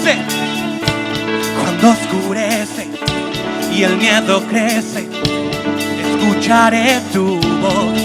dice, cuando oscurece y el miedo crece, escucharé tu voz.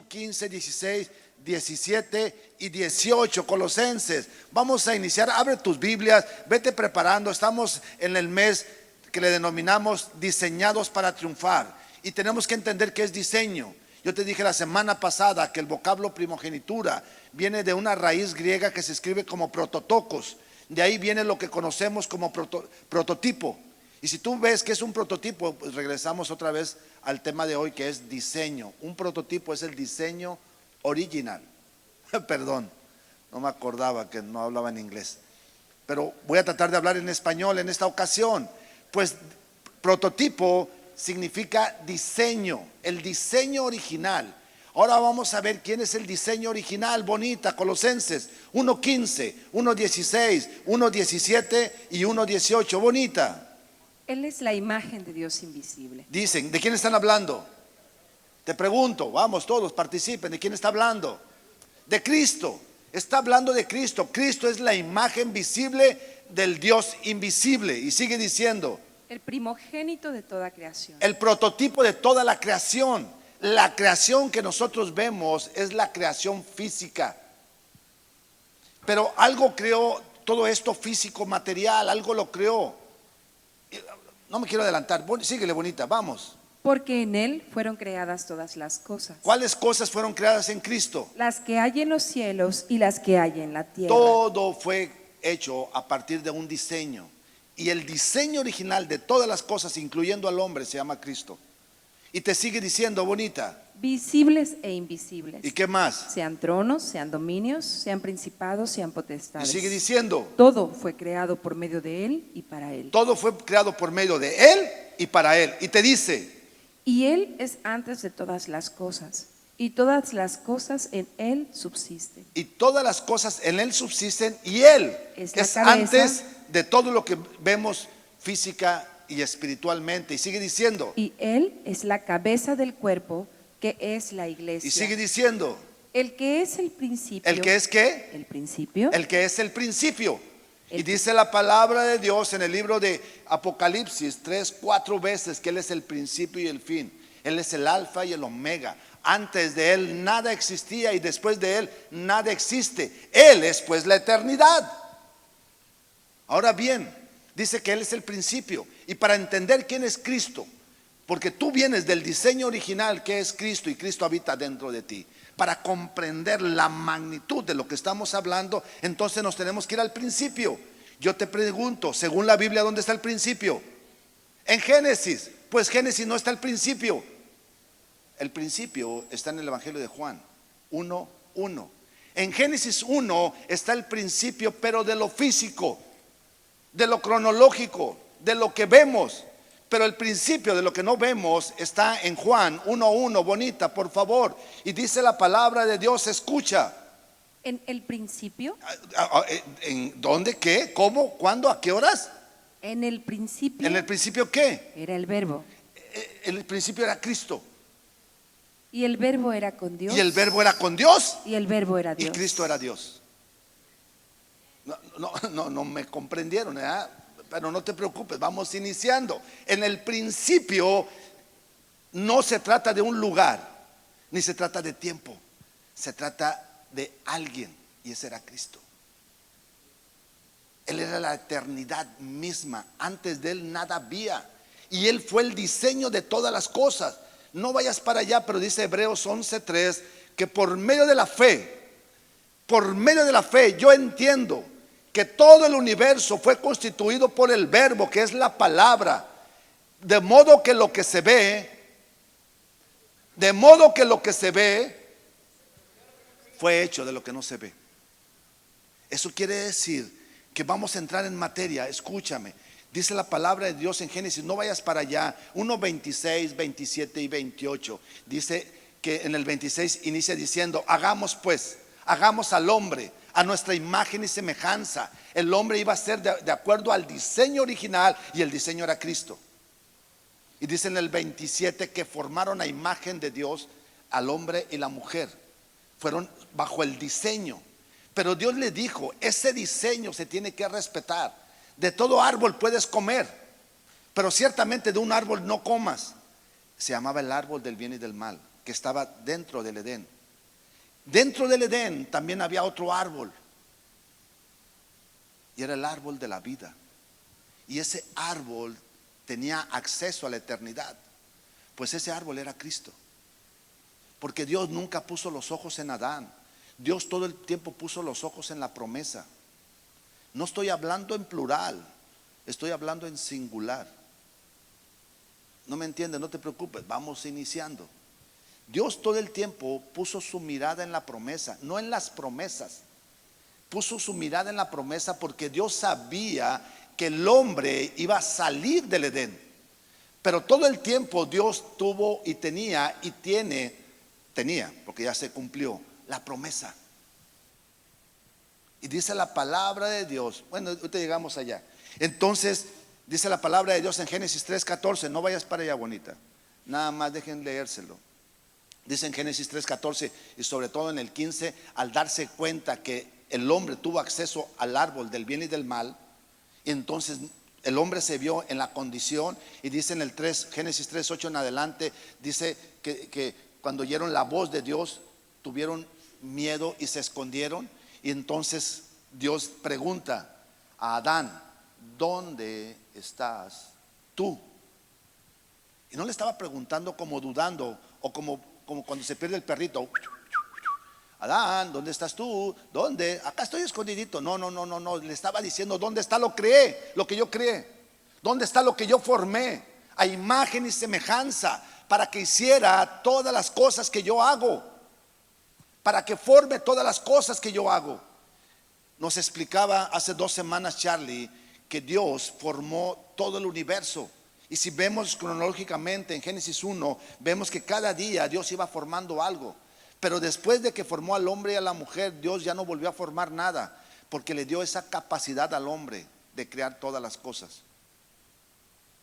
15, 16, 17 y 18, Colosenses. Vamos a iniciar, abre tus Biblias, vete preparando. Estamos en el mes que le denominamos diseñados para triunfar, y tenemos que entender qué es diseño. Yo te dije la semana pasada que el vocablo primogenitura viene de una raíz griega que se escribe como prototokos. De ahí viene lo que conocemos como prototipo. Y si tú ves que es un prototipo, pues regresamos otra vez al tema de hoy, que es diseño. Un prototipo es el diseño original. Perdón, no me acordaba que no hablaba en inglés, pero voy a tratar de hablar en español en esta ocasión. Pues prototipo significa diseño, el diseño original. Ahora vamos a ver quién es el diseño original. Bonita, Colosenses 1:15, 1:16, 1:17 y 1:18. Bonita. Él es la imagen de Dios invisible. Dicen, ¿de quién están hablando? Te pregunto, vamos todos, participen. ¿De quién está hablando? De Cristo. Está hablando de Cristo. Cristo es la imagen visible del Dios invisible. Y sigue diciendo, el primogénito de toda creación. el prototipo de toda la creación. La creación que nosotros vemos es la creación física. Pero algo creó todo esto físico, material, algo lo creó. No me quiero adelantar, síguele, bonita, vamos. Porque en Él fueron creadas todas las cosas. ¿Cuáles cosas fueron creadas en Cristo? Las que hay en los cielos y las que hay en la tierra. Todo fue hecho a partir de un diseño. Y el diseño original de todas las cosas, incluyendo al hombre, se llama Cristo. Y te sigue diciendo, bonita. Visibles e invisibles. ¿Y qué más? Sean tronos, sean dominios, sean principados, sean Y potestades. sigue diciendo. Todo fue creado por medio de Él y para Él. Todo fue creado por medio de Él y para Él. Y te dice. Y Él es antes de todas las cosas. Y todas las cosas en Él subsisten. Y todas las cosas en Él subsisten. Y Él es antes de todo lo que vemos física y espiritualmente. Y sigue diciendo. Y Él es la cabeza del cuerpo, que es la iglesia. Y sigue diciendo. El que es el principio. ¿El que es qué? El principio. El que es el principio. Y dice la palabra de Dios en el libro de Apocalipsis 3, 4 veces que Él es el principio y el fin. Él es el alfa y el omega. Antes de Él nada existía y después de Él nada existe. Él es pues la eternidad. Ahora bien, dice que Él es el principio. Y para entender quién es Cristo, porque tú vienes del diseño original que es Cristo y Cristo habita dentro de ti. Para comprender la magnitud de lo que estamos hablando, entonces nos tenemos que ir al principio. Yo te pregunto, según la Biblia, ¿dónde está el principio? En Génesis. Pues Génesis no está el principio. El principio está en el Evangelio de Juan 1:1. En Génesis 1 está el principio, pero de lo físico, de lo cronológico, de lo que vemos. Pero el principio de lo que no vemos está en Juan 1:1. Bonita, por favor. Y dice la palabra de Dios, escucha. En el principio. ¿En dónde? ¿Qué? ¿Cómo? ¿Cuándo? ¿A qué horas? En el principio. ¿En el principio qué? Era el verbo. En el principio era Cristo. Y el verbo era con Dios. Y el verbo era con Dios. Y el verbo era Dios. Y Cristo era Dios. No me comprendieron, ¿verdad? Pero no te preocupes, vamos iniciando. En el principio no se trata de un lugar, ni se trata de tiempo. Se trata de alguien, y ese era Cristo. Él era la eternidad misma. Antes de Él nada había. Y Él fue el diseño de todas las cosas. No vayas para allá, pero dice Hebreos 11:3 que por medio de la fe, yo entiendo que todo el universo fue constituido por el verbo, que es la palabra, de modo que lo que se ve fue hecho de lo que no se ve. Eso quiere decir que vamos a entrar en materia. Escúchame, dice la palabra de Dios en Génesis, no vayas para allá, 1:26, 27 y 28. Dice que en el 26 inicia diciendo, hagamos al hombre a nuestra imagen y semejanza. El hombre iba a ser de acuerdo al diseño original, y el diseño era Cristo. Y dice en el 27 que formaron a imagen de Dios al hombre y la mujer. Fueron bajo el diseño. Pero Dios le dijo, ese diseño se tiene que respetar. De todo árbol puedes comer, pero ciertamente de un árbol no comas. Se llamaba el árbol del bien y del mal, que estaba dentro del Edén. Dentro del Edén también había otro árbol, y era el árbol de la vida. Y ese árbol tenía acceso a la eternidad, pues ese árbol era Cristo. Porque Dios nunca puso los ojos en Adán. Dios todo el tiempo puso los ojos en la promesa. No estoy hablando en plural, estoy hablando en singular. No me entiendes, no te preocupes, vamos iniciando. Dios todo el tiempo puso su mirada en la promesa, no en las promesas. Puso su mirada en la promesa porque Dios sabía que el hombre iba a salir del Edén. Pero todo el tiempo Dios tuvo y tenía y tenía, porque ya se cumplió, la promesa. Y dice la palabra de Dios, bueno, ahorita llegamos allá. Entonces, dice la palabra de Dios en Génesis 3:14, no vayas para allá, bonita, nada más dejen leérselo. Dice en Génesis 3:14 y sobre todo en el 15, al darse cuenta que el hombre tuvo acceso al árbol del bien y del mal, y entonces el hombre se vio en la condición, y dice en el 3, Génesis 3:8 en adelante, dice que cuando oyeron la voz de Dios, tuvieron miedo y se escondieron. Y entonces Dios pregunta a Adán, ¿dónde estás tú? Y no le estaba preguntando como dudando, o como cuando se pierde el perrito. Adán, ¿dónde estás tú? ¿Dónde? Acá estoy escondidito. No, le estaba diciendo, ¿dónde está lo que yo creé? ¿Dónde está lo que yo formé? A imagen y semejanza, para que hiciera todas las cosas que yo hago, para que forme todas las cosas que yo hago. Nos explicaba hace 2 semanas Charlie que Dios formó todo el universo. Y si vemos cronológicamente en Génesis 1, vemos que cada día Dios iba formando algo. Pero después de que formó al hombre y a la mujer, Dios ya no volvió a formar nada, porque le dio esa capacidad al hombre de crear todas las cosas,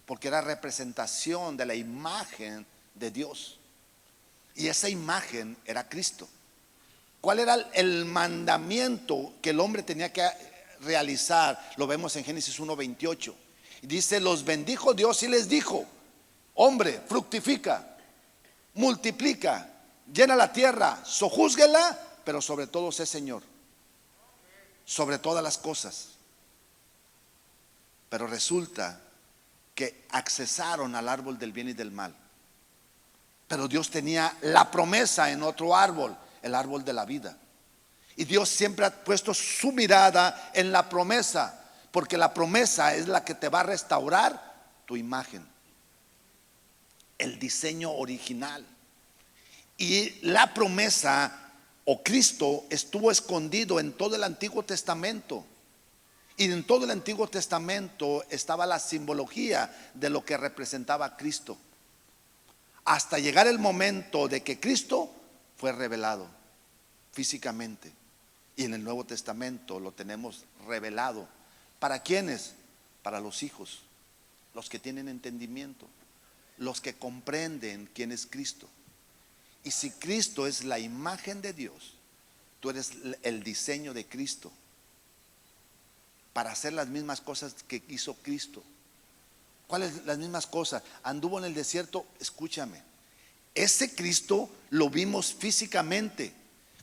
porque era representación de la imagen de Dios. Y esa imagen era Cristo. ¿Cuál era el mandamiento que el hombre tenía que realizar? Lo vemos en Génesis 1:28. Dice, los bendijo Dios y les dijo, hombre, fructifica, multiplica, llena la tierra, sojúzguela, pero sobre todo sé Señor, sobre todas las cosas. Pero resulta que accesaron al árbol del bien y del mal. Pero Dios tenía la promesa en otro árbol, el árbol de la vida. Y Dios siempre ha puesto su mirada en la promesa, porque la promesa es la que te va a restaurar tu imagen, el diseño original. Y la promesa o Cristo estuvo escondido en todo el Antiguo Testamento. Y en todo el Antiguo Testamento estaba la simbología de lo que representaba a Cristo, hasta llegar el momento de que Cristo fue revelado físicamente. Y en el Nuevo Testamento lo tenemos revelado. ¿Para quiénes? Para los hijos, los que tienen entendimiento, los que comprenden quién es Cristo. Y si Cristo es la imagen de Dios, tú eres el diseño de Cristo para hacer las mismas cosas que hizo Cristo. ¿Cuáles las mismas cosas? Anduvo en el desierto, escúchame. Ese Cristo lo vimos físicamente,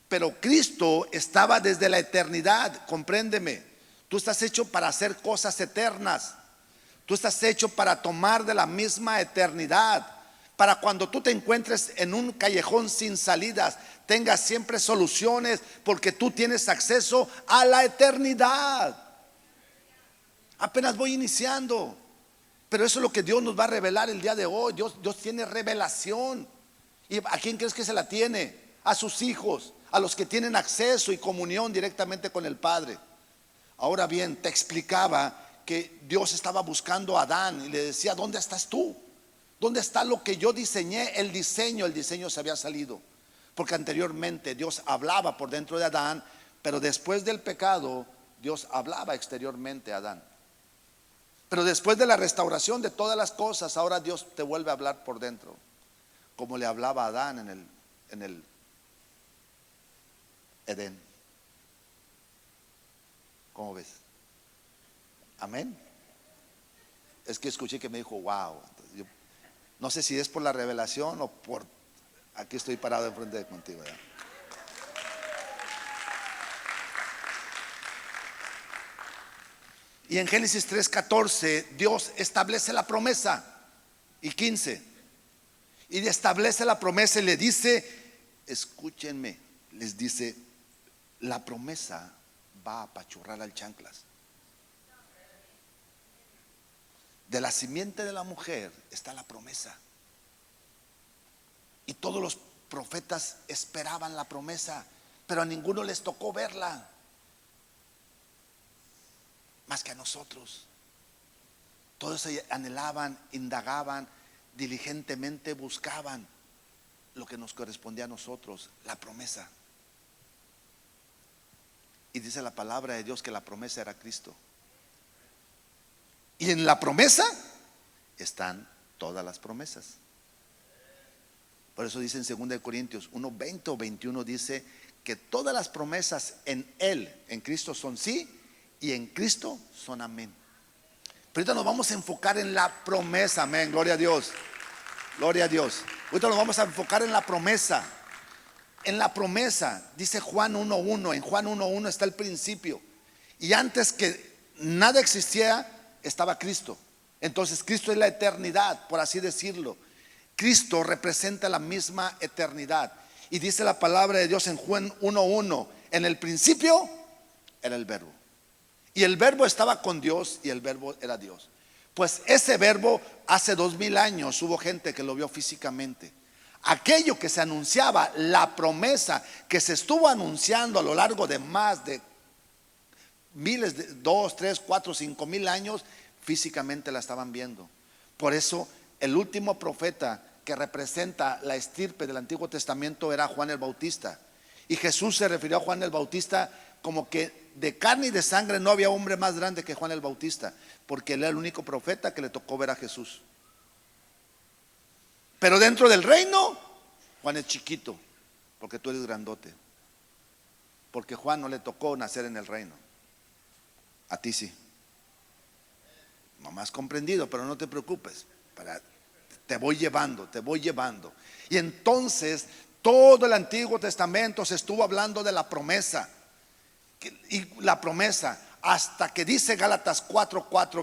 pero Cristo estaba desde la eternidad, compréndeme. Tú estás hecho para hacer cosas eternas. Tú estás hecho para tomar de la misma eternidad, para cuando tú te encuentres en un callejón sin salidas, tengas siempre soluciones, porque tú tienes acceso a la eternidad. Apenas voy iniciando, pero eso es lo que Dios nos va a revelar el día de hoy. Dios tiene revelación. ¿Y a quién crees que se la tiene? A sus hijos, a los que tienen acceso y comunión directamente con el Padre. Ahora bien, te explicaba que Dios estaba buscando a Adán y le decía, ¿dónde estás tú? ¿Dónde está lo que yo diseñé? El diseño se había salido, porque anteriormente Dios hablaba por dentro de Adán, pero después del pecado Dios hablaba exteriormente a Adán. Pero después de la restauración de todas las cosas, ahora Dios te vuelve a hablar por dentro, como le hablaba a Adán en el Edén. ¿Cómo ves? Amén. Es que escuché que me dijo wow. Entonces, yo no sé si es por la revelación o por aquí estoy parado enfrente de contigo, ¿verdad? Y en Génesis 3:14 Dios establece la promesa. Y 15, y establece la promesa y le dice, escúchenme, les dice, la promesa va a apachurrar al chanclas. De la simiente de la mujer está la promesa. Y todos los profetas esperaban la promesa, pero a ninguno les tocó verla, más que a nosotros. Todos anhelaban, indagaban, diligentemente buscaban lo que nos correspondía a nosotros, la promesa. Y dice la palabra de Dios que la promesa era Cristo. Y en la promesa están todas las promesas. Por eso dice en 2 Corintios 1:20 o 21, dice que todas las promesas en Él, en Cristo, son sí, y en Cristo son amén. Pero ahorita nos vamos a enfocar en la promesa, amén, gloria a Dios. Gloria a Dios. Ahorita nos vamos a enfocar en la promesa. En la promesa, dice Juan 1:1, en Juan 1:1 está el principio. Y antes que nada existiera, estaba Cristo. Entonces Cristo es la eternidad, por así decirlo. Cristo representa la misma eternidad. Y dice la palabra de Dios en Juan 1:1, en el principio era el verbo. Y el verbo estaba con Dios y el verbo era Dios. Pues ese verbo hace 2000 años hubo gente que lo vio físicamente. Aquello que se anunciaba, la promesa que se estuvo anunciando a lo largo de más de miles de 2, 3, 4, 5 mil años, físicamente la estaban viendo. Por eso el último profeta que representa la estirpe del Antiguo Testamento era Juan el Bautista. Y Jesús se refirió a Juan el Bautista como que de carne y de sangre no había hombre más grande que Juan el Bautista, porque él era el único profeta que le tocó ver a Jesús. Pero dentro del reino, Juan es chiquito, porque tú eres grandote. Porque Juan no le tocó nacer en el reino. A ti sí. No me has comprendido, pero no te preocupes. Te voy llevando, te voy llevando. Y entonces todo el Antiguo Testamento se estuvo hablando de la promesa. Y la promesa, hasta que dice Gálatas 4:4,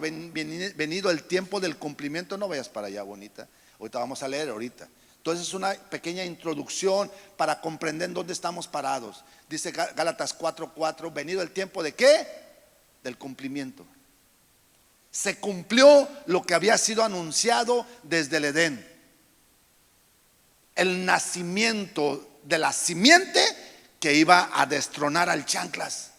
venido el tiempo del cumplimiento. No vayas para allá, bonita. Ahorita vamos a leer ahorita. Entonces es una pequeña introducción para comprender dónde estamos parados. Dice Gálatas 4:4, venido el tiempo de ¿qué? Del cumplimiento. Se cumplió lo que había sido anunciado desde el Edén. El nacimiento de la simiente que iba a destronar al chanclas.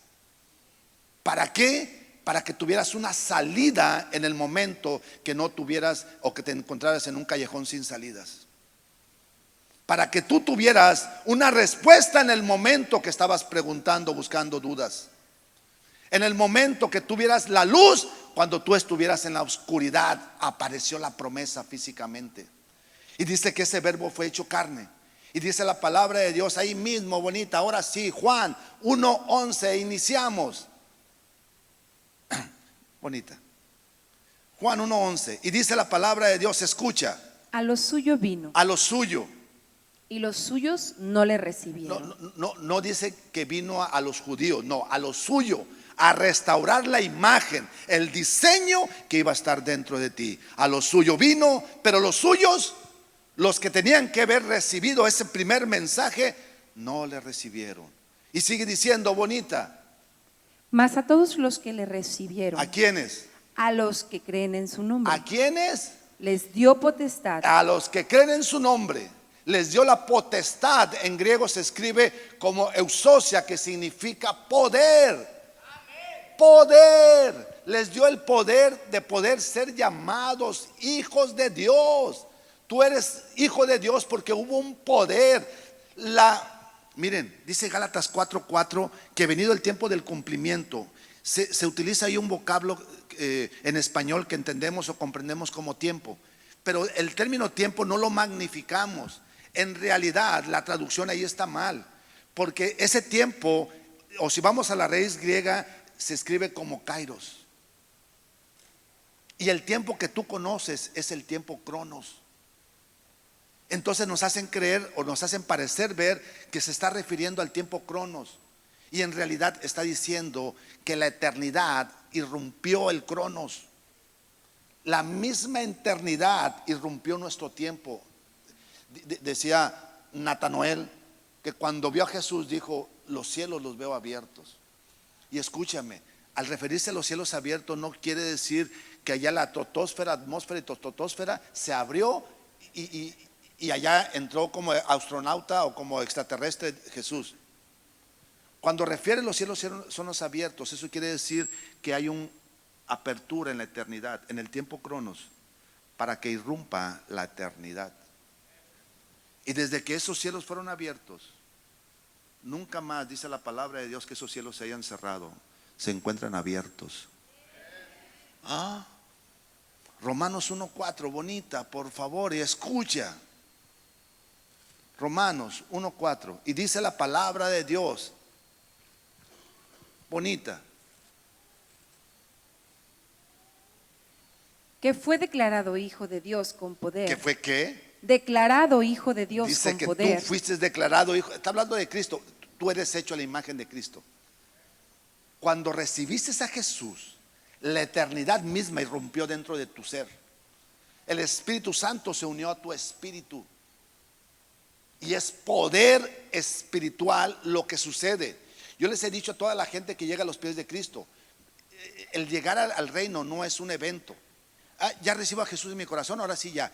¿Para qué? Para que tuvieras una salida en el momento que no tuvieras o que te encontraras en un callejón sin salidas. Para que tú tuvieras una respuesta en el momento que estabas preguntando, buscando dudas. En el momento que tuvieras la luz, cuando tú estuvieras en la oscuridad, apareció la promesa físicamente. Y dice que ese verbo fue hecho carne. Y dice la palabra de Dios ahí mismo, bonita. Ahora sí, Juan 1:11, iniciamos. Bonita. Juan 1:11. Y dice la palabra de Dios, escucha. A lo suyo vino. A lo suyo. Y los suyos no le recibieron. No dice que vino a los judíos, no, a lo suyo. A restaurar la imagen, el diseño que iba a estar dentro de ti. A lo suyo vino, pero los suyos, los que tenían que haber recibido ese primer mensaje, no le recibieron. Y sigue diciendo, bonita. Mas a todos los que le recibieron. ¿A quiénes? A los que creen en su nombre. ¿A quiénes? Les dio potestad. A los que creen en su nombre. Les dio la potestad. En griego se escribe como eusocia, que significa poder. Poder. Les dio el poder de poder ser llamados hijos de Dios. Tú eres hijo de Dios porque hubo un poder. Miren, dice Gálatas 4:4 que venido el tiempo del cumplimiento. Se utiliza ahí un vocablo en español que entendemos o comprendemos como tiempo. Pero el término tiempo no lo magnificamos. En realidad la traducción ahí está mal. Porque ese tiempo, o si vamos a la raíz griega, se escribe como kairos. Y el tiempo que tú conoces es el tiempo cronos. Entonces nos hacen creer o nos hacen parecer ver que se está refiriendo al tiempo cronos. Y en realidad está diciendo que la eternidad irrumpió el cronos. La misma eternidad irrumpió nuestro tiempo. Decía Natanael que cuando vio a Jesús dijo: los cielos los veo abiertos. Y escúchame, al referirse a los cielos abiertos no quiere decir que allá la troposfera, atmósfera y totosfera se abrió y allá entró como astronauta o como extraterrestre Jesús. Cuando refiere los cielos son los abiertos, eso quiere decir que hay una apertura en la eternidad, en el tiempo cronos, para que irrumpa la eternidad. Y desde que esos cielos fueron abiertos, nunca más, dice la palabra de Dios, que esos cielos se hayan cerrado, se encuentran abiertos. Romanos 1:4, bonita, por favor, y escucha. Romanos 1:4, y dice la palabra de Dios, bonita, que fue declarado hijo de Dios con poder. ¿que fue qué? Declarado hijo de Dios Dice con que poder. tú fuiste declarado hijo. Está hablando de Cristo. Tú eres hecho a la imagen de Cristo. Cuando recibiste a Jesús, la eternidad misma irrumpió dentro de tu ser. El Espíritu Santo se unió a tu espíritu. Y es poder espiritual lo que sucede. Yo les he dicho a toda la gente que llega a los pies de Cristo, el llegar al reino no es un evento. Ya recibo a Jesús en mi corazón, ahora sí ya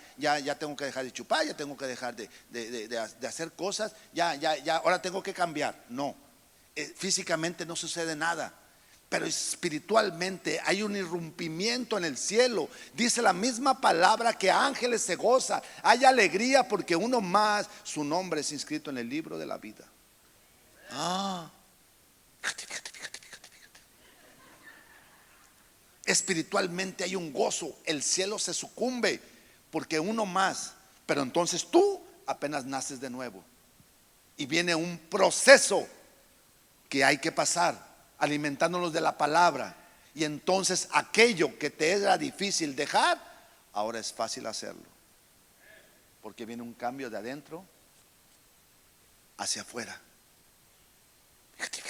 tengo que dejar de chupar, ya tengo que dejar de hacer cosas, ahora tengo que cambiar. No, físicamente no sucede nada, pero espiritualmente hay un irrumpimiento en el cielo. Dice la misma palabra que ángeles se gozan, hay alegría porque uno más, su nombre es inscrito en el libro de la vida. Fíjate. Espiritualmente hay un gozo, el cielo se sucumbe porque uno más, pero entonces tú apenas naces de nuevo y viene un proceso que hay que pasar alimentándonos de la palabra, y entonces aquello que te era difícil dejar ahora es fácil hacerlo porque viene un cambio de adentro hacia afuera. Fíjate.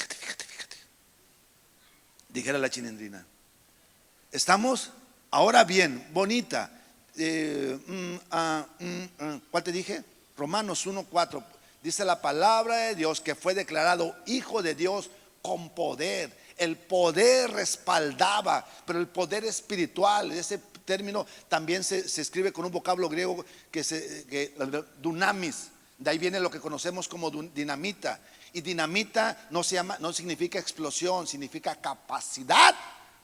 Dijera la chilindrina. Estamos, ahora bien, bonita. ¿Cuál te dije? Romanos 1:4. Dice la palabra de Dios que fue declarado hijo de Dios con poder. El poder respaldaba, pero el poder espiritual, ese término también se escribe con un vocablo griego que dunamis. De ahí viene lo que conocemos como dinamita. Y dinamita no significa explosión, significa capacidad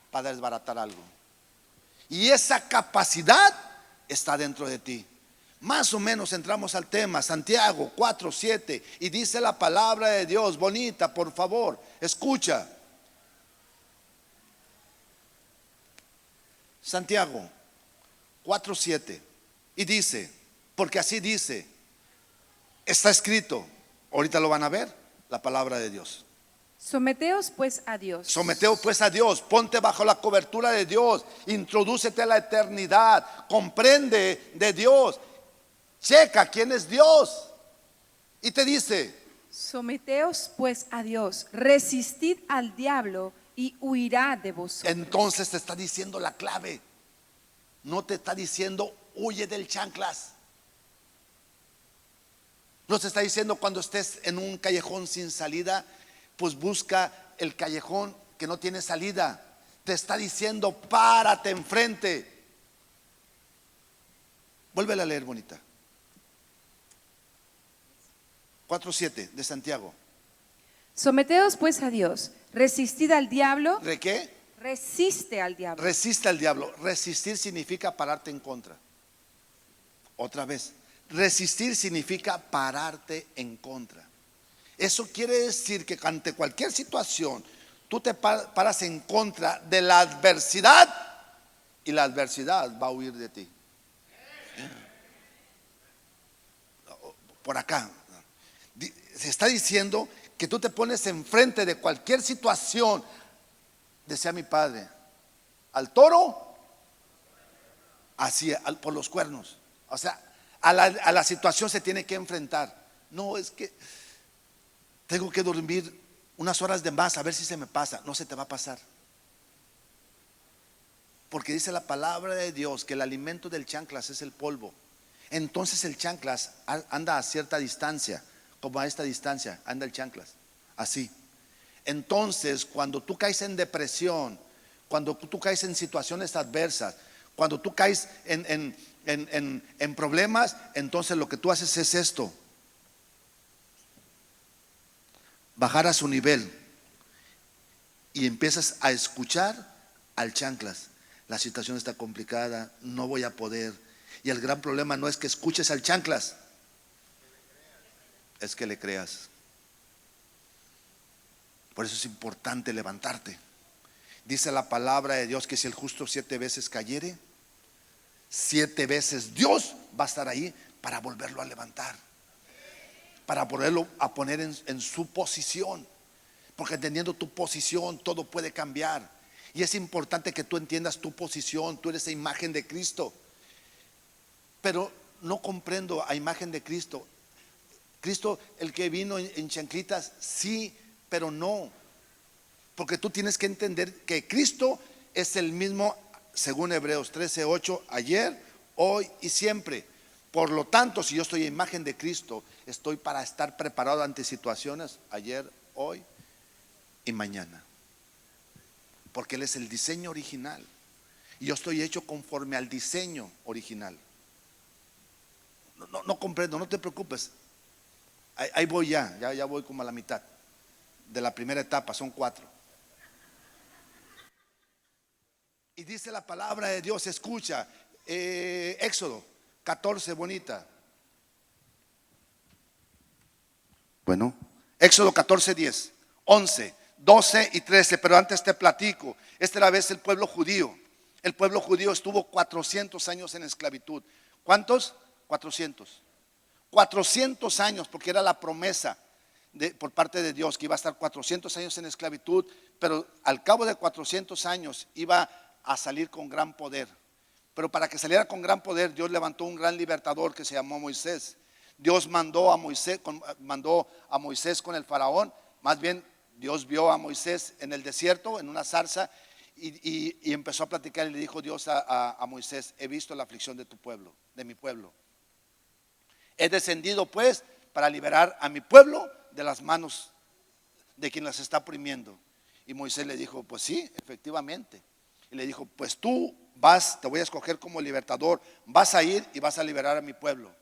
para desbaratar algo. Y esa capacidad está dentro de ti. Más o menos entramos al tema. Santiago 4:7, y dice la palabra de Dios, bonita, por favor, escucha. Santiago 4:7, y dice, porque así dice, está escrito, ahorita lo van a ver, la palabra de Dios. Someteos pues a Dios. Someteos pues a Dios, ponte bajo la cobertura de Dios, introdúcete a la eternidad, comprende de Dios, checa quién es Dios. Y te dice, Someteos pues a Dios, resistid al diablo y huirá de vosotros. entonces te está diciendo la clave. No te está diciendo huye del chanclas. No te está diciendo cuando estés en un callejón sin salida, pues busca el callejón que no tiene salida. Te está diciendo párate enfrente. Vuélvela a leer, bonita. 4:7 de Santiago. Someteos pues a Dios, resistid al diablo. ¿De qué? Resiste al diablo. Resiste al diablo. Resistir significa pararte en contra. Otra vez, resistir significa pararte en contra. Eso quiere decir que ante cualquier situación tú te paras en contra de la adversidad y la adversidad va a huir de ti. Por acá se está diciendo que tú te pones enfrente de cualquier situación decía mi padre, al toro, así, por los cuernos. O sea, a la situación se tiene que enfrentar. No, es que tengo que dormir unas horas de más a ver si se me pasa. No se te va a pasar. Porque dice la palabra de Dios que el alimento del chanclas es el polvo. Entonces el chanclas anda a cierta distancia, como a esta distancia anda el chanclas, así. Entonces cuando tú caes en depresión, cuando tú caes en situaciones adversas, cuando tú caes en problemas, entonces lo que tú haces es esto: bajar a su nivel y empiezas a escuchar al chanclas. La situación está complicada, no voy a poder. Y el gran problema no es que escuches al chanclas, es que le creas. Por eso es importante levantarte. Dice la palabra de Dios que si el justo 7 veces cayere, 7 veces Dios va a estar ahí para volverlo a levantar, para volverlo a poner en su posición. Porque entendiendo tu posición, todo puede cambiar. Y es importante que tú entiendas tu posición. Tú eres la imagen de Cristo. Pero no comprendo a imagen de Cristo. Cristo, el que vino en chanclitas, sí, pero no. Porque tú tienes que entender que Cristo es el mismo, según Hebreos 13:8, ayer, hoy y siempre. Por lo tanto, si yo estoy a imagen de Cristo, estoy para estar preparado ante situaciones ayer, hoy y mañana. Porque Él es el diseño original y yo estoy hecho conforme al diseño original. No comprendo, no te preocupes. Ahí voy ya voy como a la mitad de la primera etapa, son 4. Y dice la palabra de Dios, escucha, Éxodo 14, bonita. Bueno, Éxodo 14, 10, 11, 12 y 13. Pero antes te platico, esta era vez el pueblo judío. El pueblo judío estuvo 400 años en esclavitud. ¿Cuántos? 400. 400 años, porque era la promesa por parte de Dios que iba a estar 400 años en esclavitud, pero al cabo de 400 años iba a salir con gran poder. Pero para que saliera con gran poder, Dios levantó un gran libertador que se llamó Moisés. Dios mandó a Moisés con el faraón. Más bien, Dios vio a Moisés en el desierto, en una zarza, y empezó a platicar y le dijo Dios a Moisés: he visto la aflicción de tu pueblo, de mi pueblo. He descendido pues para liberar a mi pueblo de las manos de quien las está oprimiendo. Y Moisés le dijo: pues sí, efectivamente. Y le dijo: pues tú vas, te voy a escoger como libertador, vas a ir y vas a liberar a mi pueblo.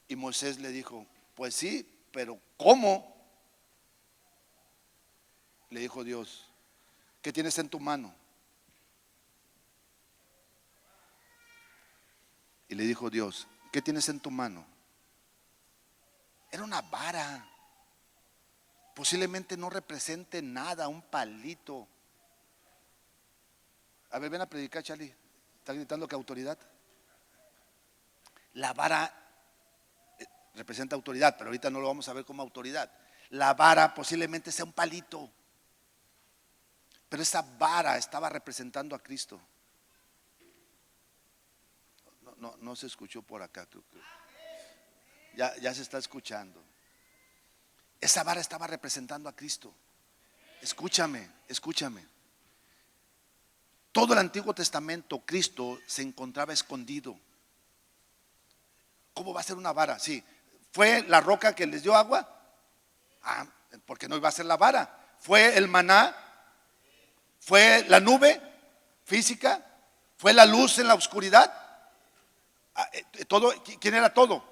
Y Moisés le dijo: pues sí, pero ¿cómo? Le dijo Dios: ¿qué tienes en tu mano? Y le dijo Dios: ¿qué tienes en tu mano? Era una vara. Posiblemente no represente nada, un palito. A ver, ven a predicar, Charlie. ¿Está gritando que autoridad? La vara representa autoridad, pero ahorita no lo vamos a ver como autoridad. La vara posiblemente sea un palito, pero esa vara estaba representando a Cristo. No se escuchó por acá. Ya se está escuchando. Esa vara estaba representando a Cristo. Escúchame. Todo el Antiguo Testamento, Cristo se encontraba escondido. ¿Cómo va a ser una vara? Sí. ¿Fue la roca que les dio agua? Porque no iba a ser la vara. ¿Fue el maná? ¿Fue la nube física? ¿Fue la luz en la oscuridad? ¿Quién era todo?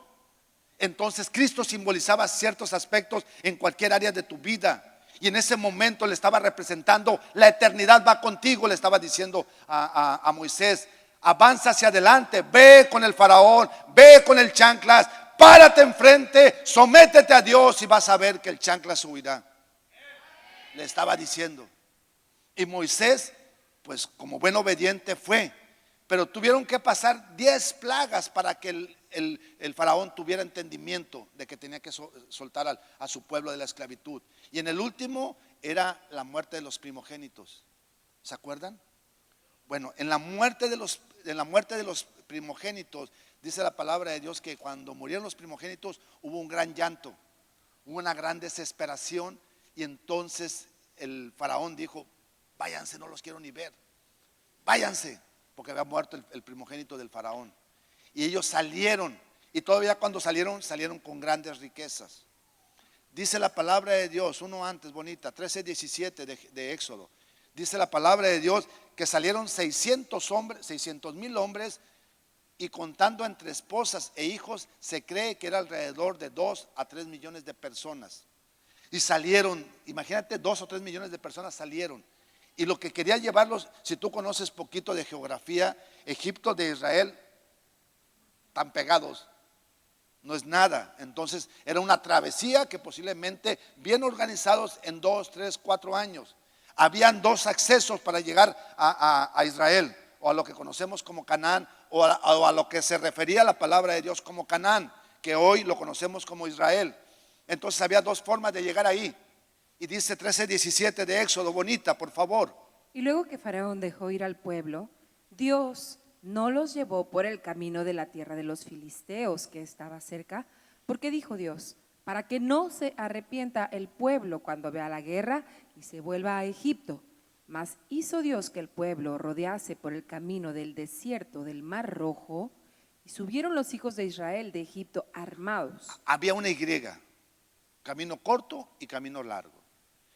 Entonces Cristo simbolizaba ciertos aspectos en cualquier área de tu vida. Y en ese momento le estaba representando: la eternidad va contigo. Le estaba diciendo a Moisés: avanza hacia adelante, ve con el faraón, ve con el chanclas, párate enfrente, sométete a Dios y vas a ver que el chanclas huirá. Le estaba diciendo. Y Moisés, pues como buen obediente fue. Pero tuvieron que pasar 10 plagas para que el faraón tuviera entendimiento de que tenía que soltar a su pueblo de la esclavitud. Y en el último era la muerte de los primogénitos. ¿Se acuerdan? Bueno, en la muerte de los primogénitos, dice la palabra de Dios que cuando murieron los primogénitos hubo un gran llanto, hubo una gran desesperación, y entonces el faraón dijo: váyanse, no los quiero ni ver, váyanse, porque había muerto el primogénito del faraón. Y ellos salieron, y todavía cuando salieron con grandes riquezas. Dice la palabra de Dios, uno antes, bonita, 13:17 de Éxodo. Dice la palabra de Dios que salieron 600,000 hombres, y contando entre esposas e hijos, se cree que era alrededor de 2 a 3 millones de personas. Y salieron, imagínate, 2 o 3 millones de personas salieron. Y lo que quería llevarlos, si tú conoces poquito de geografía, Egipto de Israel, tan pegados, no es nada. Entonces era una travesía que posiblemente bien organizados en 2, 3, 4 años. Habían 2 accesos para llegar a Israel, o a lo que conocemos como Canaán, o a lo que se refería a la palabra de Dios como Canaán, que hoy lo conocemos como Israel. Entonces había 2 formas de llegar ahí. Y dice 13:17 de Éxodo, bonita, por favor. Y luego que Faraón dejó ir al pueblo, Dios no los llevó por el camino de la tierra de los filisteos que estaba cerca, porque dijo Dios: para que no se arrepienta el pueblo cuando vea la guerra y se vuelva a Egipto. Mas hizo Dios que el pueblo rodease por el camino del desierto del Mar Rojo, y subieron los hijos de Israel de Egipto armados. Había una Y, camino corto y camino largo.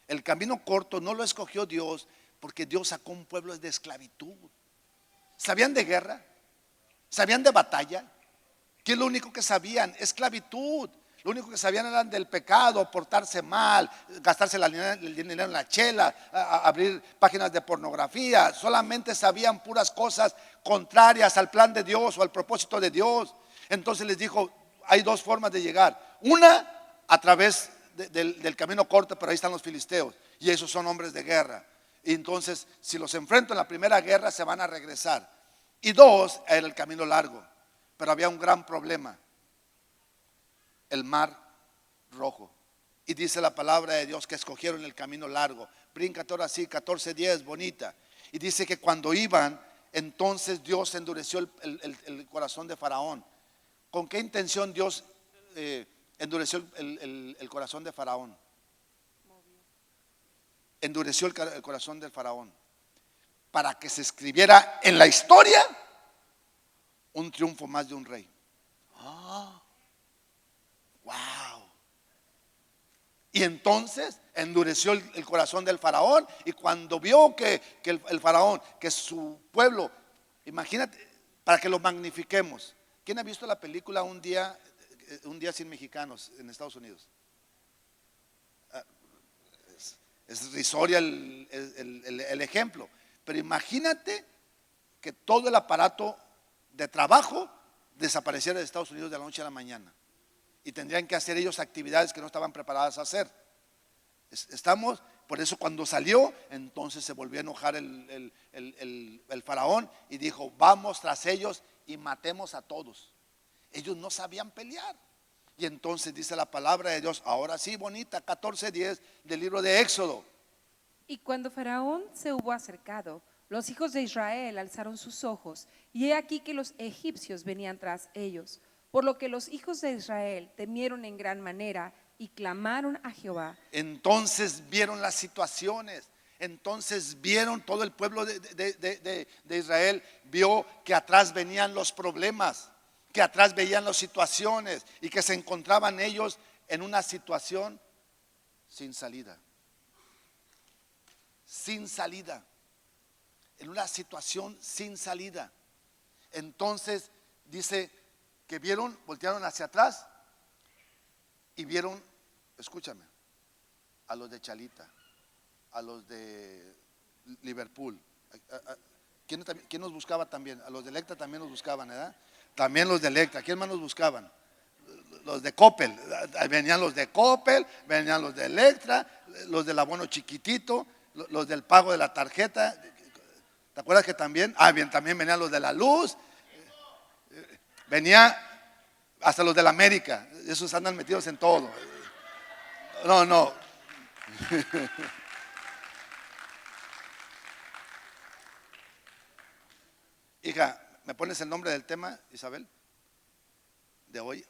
El camino corto no lo escogió Dios porque Dios sacó un pueblo de esclavitud. ¿Sabían de guerra? ¿Sabían de batalla? ¿Qué es lo único que sabían? Esclavitud. Lo único que sabían eran del pecado, portarse mal, gastarse el dinero en la chela, abrir páginas de pornografía. Solamente sabían puras cosas contrarias al plan de Dios o al propósito de Dios. Entonces les dijo: hay 2 formas de llegar. Una, a través del camino corto, pero ahí están los filisteos, y esos son hombres de guerra. Y entonces, si los enfrento en la primera guerra, se van a regresar. Y 2, era el camino largo, pero había un gran problema: el Mar Rojo. Y dice la palabra de Dios que escogieron el camino largo. Bríncate ahora sí, 14:10, bonita. Y dice que cuando iban, entonces Dios endureció el corazón de Faraón. ¿Con qué intención Dios endureció el corazón de Faraón? Endureció el corazón del Faraón para que se escribiera en la historia un triunfo más de un rey. Wow. Y entonces endureció el corazón del faraón, y cuando vio que el faraón, que su pueblo, imagínate, para que lo magnifiquemos. ¿Quién ha visto la película Un día sin mexicanos en Estados Unidos? Es risoria el ejemplo, pero imagínate que todo el aparato de trabajo desapareciera de Estados Unidos de la noche a la mañana, y tendrían que hacer ellos actividades que no estaban preparadas a hacer. Por eso cuando salió, entonces se volvió a enojar el faraón y dijo: vamos tras ellos y matemos a todos. Ellos no sabían pelear. Y entonces dice la palabra de Dios, ahora sí, bonita, 14:10 del libro de Éxodo. Y cuando Faraón se hubo acercado, los hijos de Israel alzaron sus ojos, y he aquí que los egipcios venían tras ellos, por lo que los hijos de Israel temieron en gran manera y clamaron a Jehová. Entonces vieron las situaciones, entonces vieron todo el pueblo de Israel, vio que atrás venían los problemas, que atrás veían las situaciones, y que se encontraban ellos en una situación sin salida. Sin salida. En una situación sin salida. Entonces dice que vieron, voltearon hacia atrás y vieron, escúchame, a los de Chalita, a los de Liverpool. ¿Quién nos buscaba también? A los de Electra también nos buscaban, ¿verdad? También los de Electra. ¿Quién más nos buscaban? Los de Coppel. Venían los de Coppel, venían los de Electra, los del abono chiquitito, los del pago de la tarjeta. ¿Te acuerdas que también? Bien, también venían los de la luz. Venía hasta los de la América. Esos andan metidos en todo. No. Hija, ¿me pones el nombre del tema, Isabel? De hoy.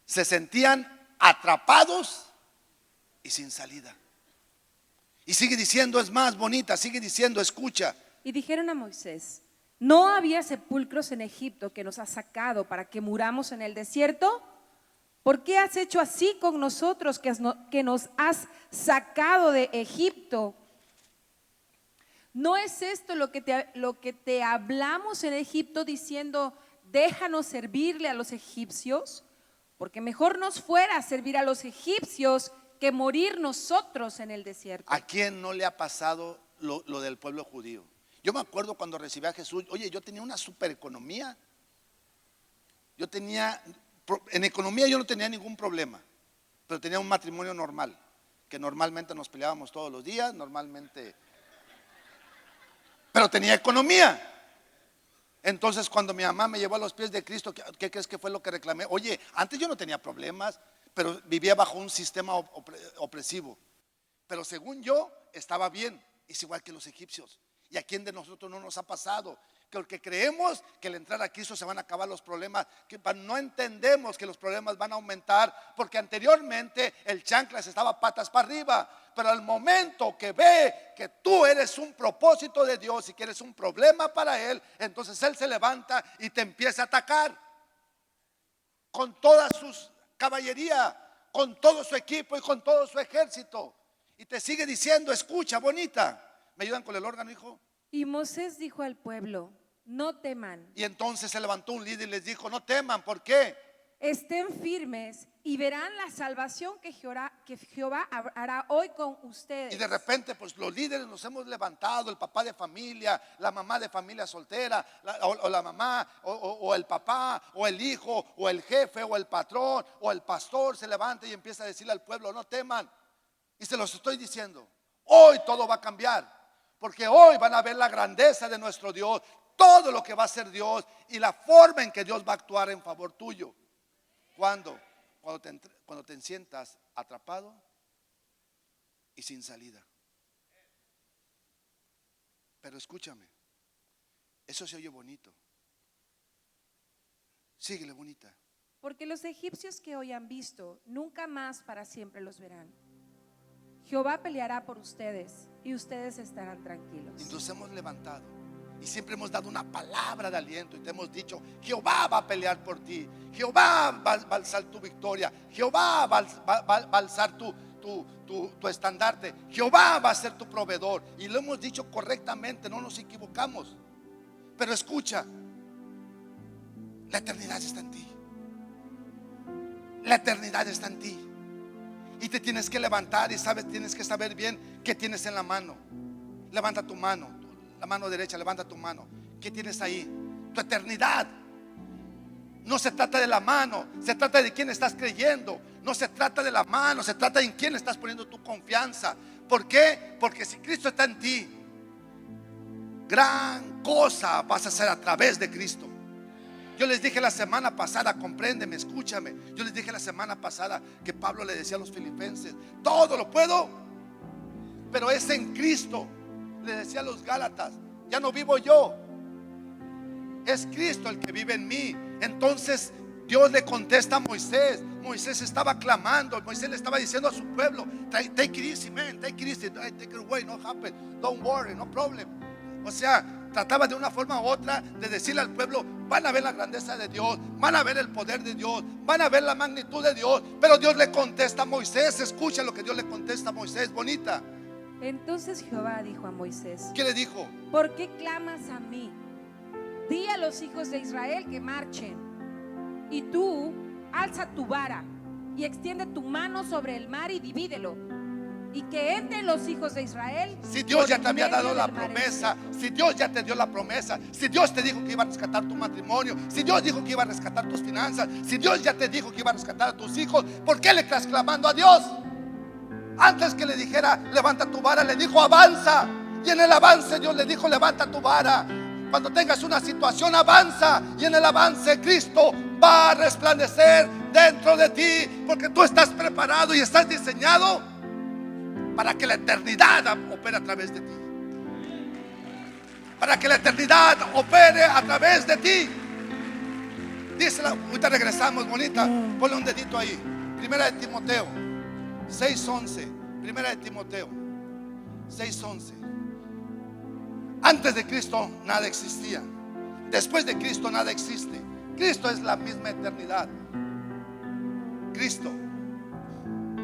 Se sentían atrapados y sin salida. Y sigue diciendo, es más bonita, sigue diciendo, escucha. Y dijeron a Moisés: ¿no había sepulcros en Egipto que nos has sacado para que muramos en el desierto? ¿Por qué has hecho así con nosotros que nos has sacado de Egipto? ¿No es esto lo que te hablamos en Egipto diciendo: déjanos servirle a los egipcios? Porque mejor nos fuera servir a los egipcios que morir nosotros en el desierto. ¿A quién no le ha pasado lo del pueblo judío? Yo me acuerdo cuando recibí a Jesús, oye, yo tenía una super economía. En economía yo no tenía ningún problema, pero tenía un matrimonio normal, que normalmente nos peleábamos todos los días, pero tenía economía. Entonces cuando mi mamá me llevó a los pies de Cristo, ¿qué crees que fue lo que reclamé? Oye, antes yo no tenía problemas, pero vivía bajo un sistema opresivo. Pero según yo, estaba bien. Es igual que los egipcios. ¿Y a quién de nosotros no nos ha pasado? Que creemos que al entrar a Cristo se van a acabar los problemas, que no entendemos que los problemas van a aumentar, porque anteriormente el chanclas estaba patas para arriba, pero al momento que ve que tú eres un propósito de Dios y que eres un problema para Él, entonces Él se levanta y te empieza a atacar con toda su caballería, con todo su equipo y con todo su ejército, y te sigue diciendo, escucha, bonita. ¿Me ayudan con el órgano, hijo? Y Moisés dijo al pueblo: no teman. Y entonces se levantó un líder y les dijo, no teman. ¿Por qué? Estén firmes y verán la salvación que Jehová hará hoy con ustedes. Y de repente pues los líderes nos hemos levantado, el papá de familia, la mamá de familia soltera, o la mamá, o el papá, o el hijo, o el jefe, o el patrón, o el pastor se levanta y empieza a decirle al pueblo, no teman. Y se los estoy diciendo, hoy todo va a cambiar, porque hoy van a ver la grandeza de nuestro Dios, todo lo que va a hacer Dios y la forma en que Dios va a actuar en favor tuyo. ¿Cuándo? Cuando te sientas atrapado y sin salida. Pero escúchame, eso se oye bonito. Síguele, bonita. Porque los egipcios que hoy han visto, nunca más para siempre los verán. Jehová peleará por ustedes y ustedes estarán tranquilos. Y nos hemos levantado y siempre hemos dado una palabra de aliento y te hemos dicho, Jehová va a pelear por ti, Jehová va a alzar tu victoria, Jehová va a alzar tu estandarte, Jehová va a ser tu proveedor. Y lo hemos dicho correctamente, no nos equivocamos. Pero escucha, la eternidad está en ti. La eternidad está en ti. Y te tienes que levantar y tienes que saber bien qué tienes en la mano. Levanta tu mano, la mano derecha, levanta tu mano. ¿Qué tienes ahí? Tu eternidad. No se trata de la mano, se trata de quién estás creyendo. No se trata de la mano, se trata de en quién estás poniendo tu confianza. ¿Por qué? Porque si Cristo está en ti, gran cosa vas a hacer a través de Cristo. Yo les dije la semana pasada, compréndeme, escúchame. Yo les dije la semana pasada que Pablo le decía a los filipenses, todo lo puedo, pero es en Cristo. Le decía a los Gálatas, ya no vivo yo, es Cristo el que vive en mí. Entonces Dios le contesta a Moisés. Moisés estaba clamando, Moisés le estaba diciendo a su pueblo, take it easy, man, take it easy, take it away, no happen, don't worry, no problem. O sea, trataba de una forma u otra de decirle al pueblo, van a ver la grandeza de Dios, van a ver el poder de Dios, van a ver la magnitud de Dios. Pero Dios le contesta a Moisés, escucha lo que Dios le contesta a Moisés, bonita. Entonces Jehová dijo a Moisés: ¿Qué le dijo? ¿por qué clamas a mí? Di a los hijos de Israel que marchen. Y tú alza tu vara y extiende tu mano sobre el mar y divídelo, y que entren los hijos de Israel. Si Dios ya te había medio dado la del mar promesa, en seco. si Dios ya te dio la promesa, si Dios te dijo que iba a rescatar tu matrimonio, si Dios dijo que iba a rescatar tus finanzas, si Dios ya te dijo que iba a rescatar a tus hijos, ¿por qué le estás clamando a Dios? Antes que le dijera levanta tu vara, le dijo avanza. Y en el avance Dios le dijo levanta tu vara. Cuando tengas una situación, avanza. Y en el avance Cristo va a resplandecer dentro de ti, porque tú estás preparado y estás diseñado para que la eternidad opere a través de ti. para que la eternidad opere a través de ti. Dísela, ahorita regresamos, bonita. Ponle un dedito ahí. Primera de Timoteo 6:11. Primera de Timoteo 6:11. Antes de Cristo nada existía. Después de Cristo nada existe. Cristo es la misma eternidad. Cristo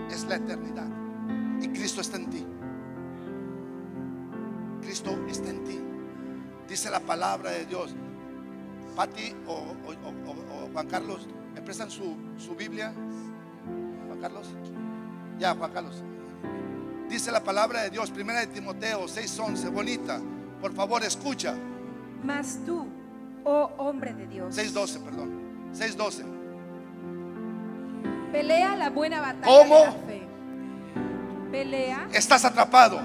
es la eternidad. Y Cristo está en ti. Cristo está en ti. Dice la palabra de Dios. Pati o Juan Carlos, ¿me prestan su Biblia? Juan Carlos. Ya, Juan Carlos. Dice la palabra de Dios, primera de Timoteo 6:11, bonita. Por favor, escucha. Mas tú, oh hombre de Dios, 6:12, perdón. 6:12. pelea la buena batalla ¿Cómo? de la fe. Pelea. Estás atrapado.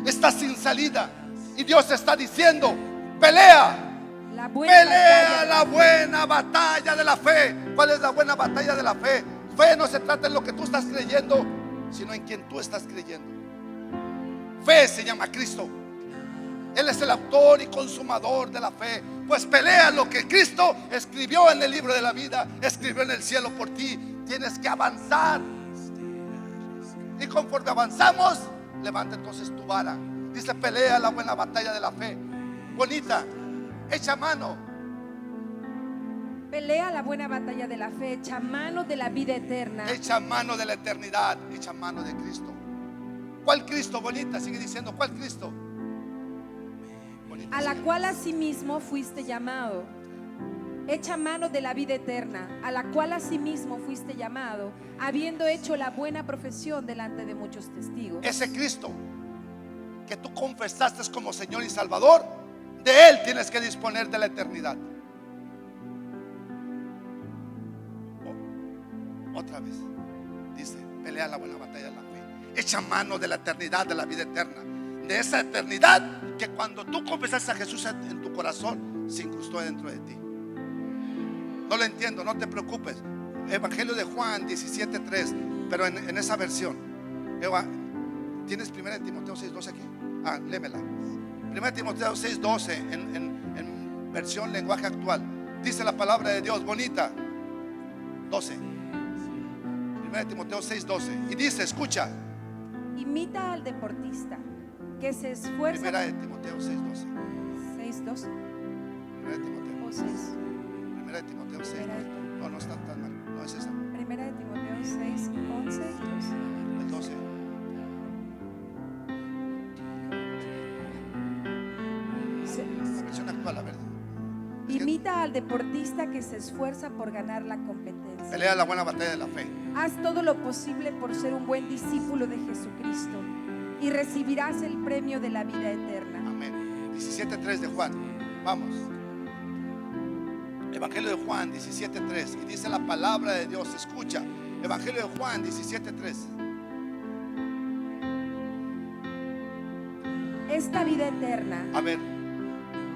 Estás sin salida. Y Dios está diciendo, pelea. La buena Pelea batalla la buena batalla de la fe. ¿Cuál es la buena batalla de la fe? Fe no se trata en lo que tú estás creyendo, sino en quien tú estás creyendo. Fe se llama Cristo. Él es el autor y consumador de la fe. Pues pelea lo que Cristo escribió en el libro de la vida, escribió en el cielo por ti. Tienes que avanzar. Y conforme avanzamos, levanta entonces tu vara. Dice, pelea la buena batalla de la fe. Bonita, echa mano. Pelea la buena batalla de la fe, echa mano de la vida eterna. Echa mano de la eternidad. Echa mano de Cristo. ¿Cuál Cristo, bonita? Sigue diciendo, ¿cuál Cristo? Bonita, A la sigue. cual asimismo fuiste llamado. Echa mano de la vida eterna, a la cual asimismo fuiste llamado, habiendo hecho la buena profesión delante de muchos testigos. Ese Cristo que tú confesaste como Señor y Salvador, de Él tienes que disponer de la eternidad. Otra vez dice, pelea la buena batalla de la fe. Echa mano de la eternidad, de la vida eterna. De esa eternidad que cuando tú confesaste a Jesús en tu corazón, se incrustó dentro de ti. No lo entiendo, no te preocupes. Evangelio de Juan 17:3, pero en esa versión. ¿Tienes 1 Timoteo 6:12 aquí? Léemela. 1 Timoteo 6:12 en versión lenguaje actual. Dice la palabra de Dios, bonita. 12. 1 Timoteo 6:12. Y dice, escucha. Imita al deportista que se esfuerza. 1 Timoteo 6:12. 6:2 1 Timoteo. o 6. 1 Timoteo 6:12. No está tan mal. No es esa. Primera de Timoteo 6:11 y 12. El 12. La versión actual, a ver. Es que Imita al deportista que se esfuerza por ganar la competencia. pelea la buena batalla de la fe. Haz todo lo posible por ser un buen discípulo de Jesucristo y recibirás el premio de la vida eterna. Amén. 17:3 de Juan. Vamos. Evangelio de Juan 17:3. Y dice la palabra de Dios. Escucha. Evangelio de Juan 17:3. Esta vida eterna A ver.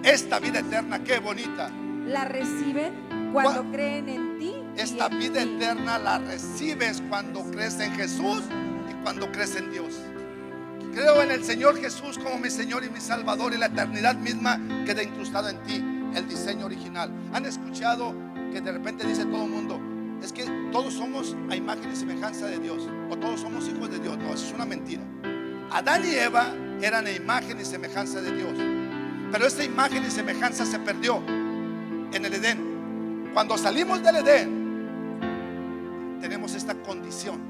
Esta vida eterna, qué bonita. la reciben cuando ¿Cuál? creen en ti. y Esta en vida ti. eterna la recibes cuando crees en Jesús y cuando crees en Dios. Creo en el Señor Jesús como mi Señor y mi Salvador, y la eternidad misma queda incrustada en ti, el diseño original. ¿Han escuchado que de repente dice todo el mundo, es que todos somos a imagen y semejanza de Dios, o todos somos hijos de Dios? No, eso es una mentira. Adán y Eva eran a imagen y semejanza de Dios, pero esta imagen y semejanza se perdió en el Edén. Cuando salimos del Edén, tenemos esta condición,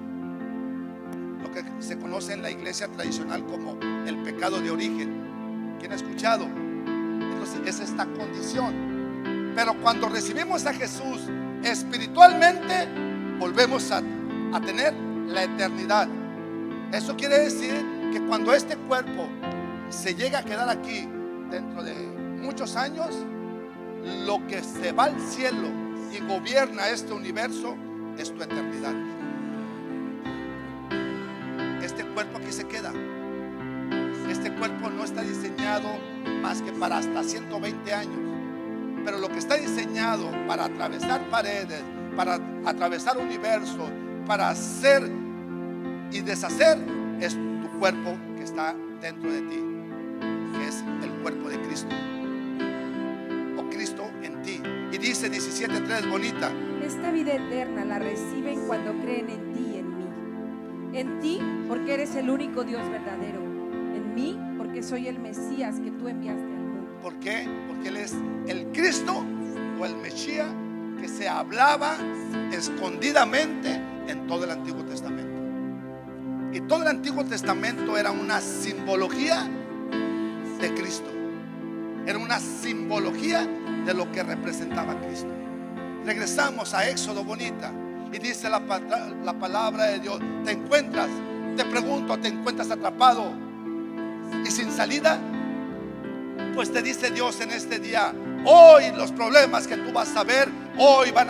lo que se conoce en la iglesia tradicional como el pecado de origen. ¿Quién ha escuchado? Entonces es esta condición. Pero cuando recibimos a Jesús espiritualmente, volvemos a tener la eternidad. Eso quiere decir que cuando este cuerpo se llega a quedar aquí dentro de muchos años, lo que se va al cielo y gobierna este universo es tu eternidad. Este cuerpo aquí se queda. Este cuerpo no está diseñado más que para hasta 120 años. Pero lo que está diseñado para atravesar paredes, para atravesar universos, para hacer y deshacer, es tu cuerpo que está dentro de ti, que es el cuerpo cuerpo de Cristo, o Cristo en ti. Y dice 17:3, bonita: Esta vida eterna la reciben cuando creen en ti y en mí. En ti, porque eres el único Dios verdadero. En mí, porque soy el Mesías que tú enviaste al mundo. ¿Por qué? Porque Él es el Cristo o el Mesías que se hablaba escondidamente en todo el Antiguo Testamento. Y todo el Antiguo Testamento era una simbología de Cristo. Era una simbología de lo que representaba Cristo. Regresamos a Éxodo, bonita, y dice la palabra de Dios: te encuentras, te pregunto, ¿te encuentras atrapado y sin salida? Pues te dice Dios en este día: hoy los problemas que tú vas a ver, hoy van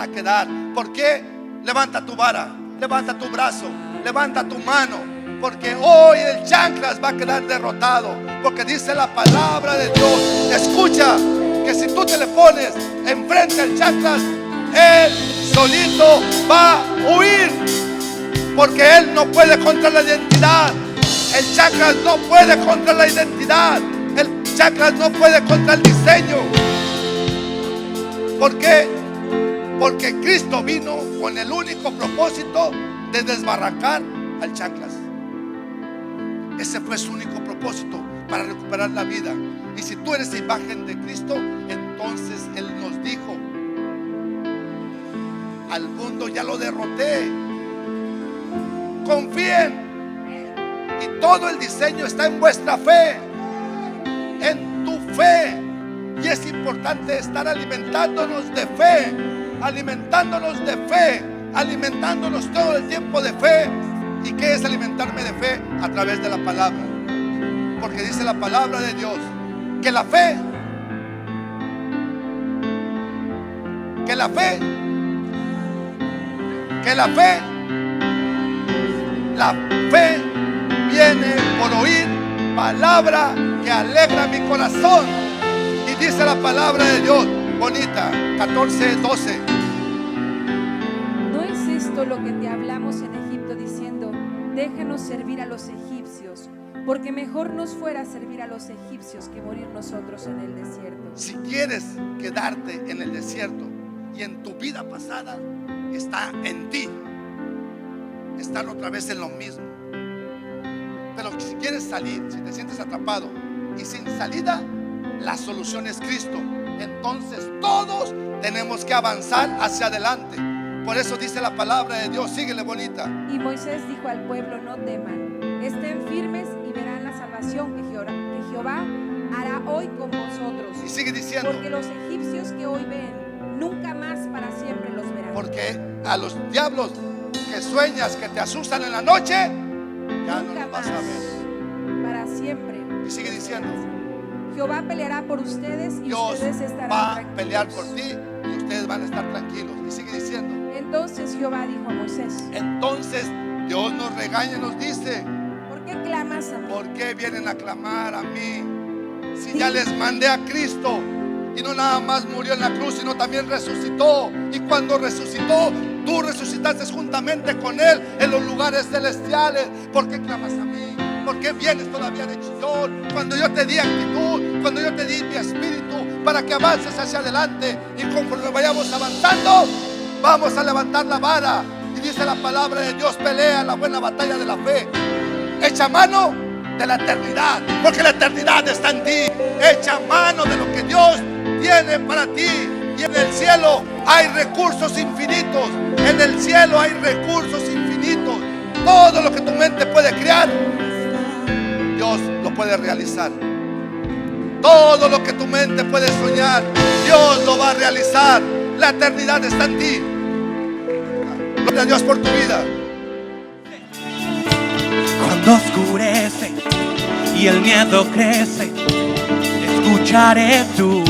a quedar. ¿Por qué? Levanta tu vara, levanta tu brazo, levanta tu mano, porque hoy el chanclas va a quedar derrotado. Porque dice la palabra de Dios, escucha, que si tú te le pones enfrente al chanclas, él solito va a huir, porque él no puede contra la identidad. El chanclas no puede contra la identidad. El chanclas no puede contra el diseño. ¿Por qué? Porque Cristo vino con el único propósito de desbarrancar al chanclas. Ese fue su único propósito, para recuperar la vida. Y si tú eres imagen de Cristo, entonces Él nos dijo: al mundo ya lo derroté, confíen. Y todo el diseño está en vuestra fe, en tu fe. Y es importante estar alimentándonos de fe, alimentándonos de fe, alimentándonos todo el tiempo de fe. ¿Y qué es alimentarme de fe? A través de la palabra. Porque dice la palabra de Dios que la fe viene por oír palabra que alegra mi corazón. Y dice la palabra de Dios, bonita, 14:12. ¿No es esto lo que te hablamos en Egipto diciendo: déjanos servir a los egipcios? Porque mejor nos fuera servir a los egipcios que morir nosotros en el desierto. Si quieres quedarte en el desierto y en tu vida pasada está en ti estar otra vez en lo mismo. Pero si quieres salir, si te sientes atrapado y sin salida, la solución es Cristo. Entonces todos tenemos que avanzar hacia adelante. Por eso dice la palabra de Dios, síguele, bonita. Y Moisés dijo al pueblo: no teman, estén firmes y verán la salvación que Jehová hará hoy con vosotros. Y sigue diciendo: porque los egipcios que hoy ven, nunca más para siempre los verán. Porque a los diablos que sueñas, que te asustan en la noche, ya no los vas a ver para siempre. Y sigue diciendo: Jehová peleará por ustedes y Dios ustedes estarán va a tranquilos. pelear por ti y ustedes van a estar tranquilos. Y sigue diciendo: Entonces Jehová dijo a Moisés: entonces Dios nos regaña y nos dice: ¿por qué clamas a mí? ¿por qué vienen a clamar a mí? Si ya les mandé a Cristo, y no nada más murió en la cruz, sino también resucitó. Y cuando resucitó, tú resucitaste juntamente con Él en los lugares celestiales. ¿Por qué clamas a mí? ¿Por qué vienes todavía de chillón? Cuando yo te di actitud, cuando yo te di mi espíritu para que avances hacia adelante. Y conforme vayamos avanzando, vamos a levantar la vara. Y dice la palabra de Dios: pelea la buena batalla de la fe. Echa mano de la eternidad, porque la eternidad está en ti. Echa mano de lo que Dios tiene para ti. Y en el cielo hay recursos infinitos. En el cielo hay recursos infinitos. Todo lo que tu mente puede crear, Dios lo puede realizar. Todo lo que tu mente puede soñar, Dios lo va a realizar. La eternidad está en ti. Gloria a Dios por tu vida. Cuando oscurece y el miedo crece, escucharé tu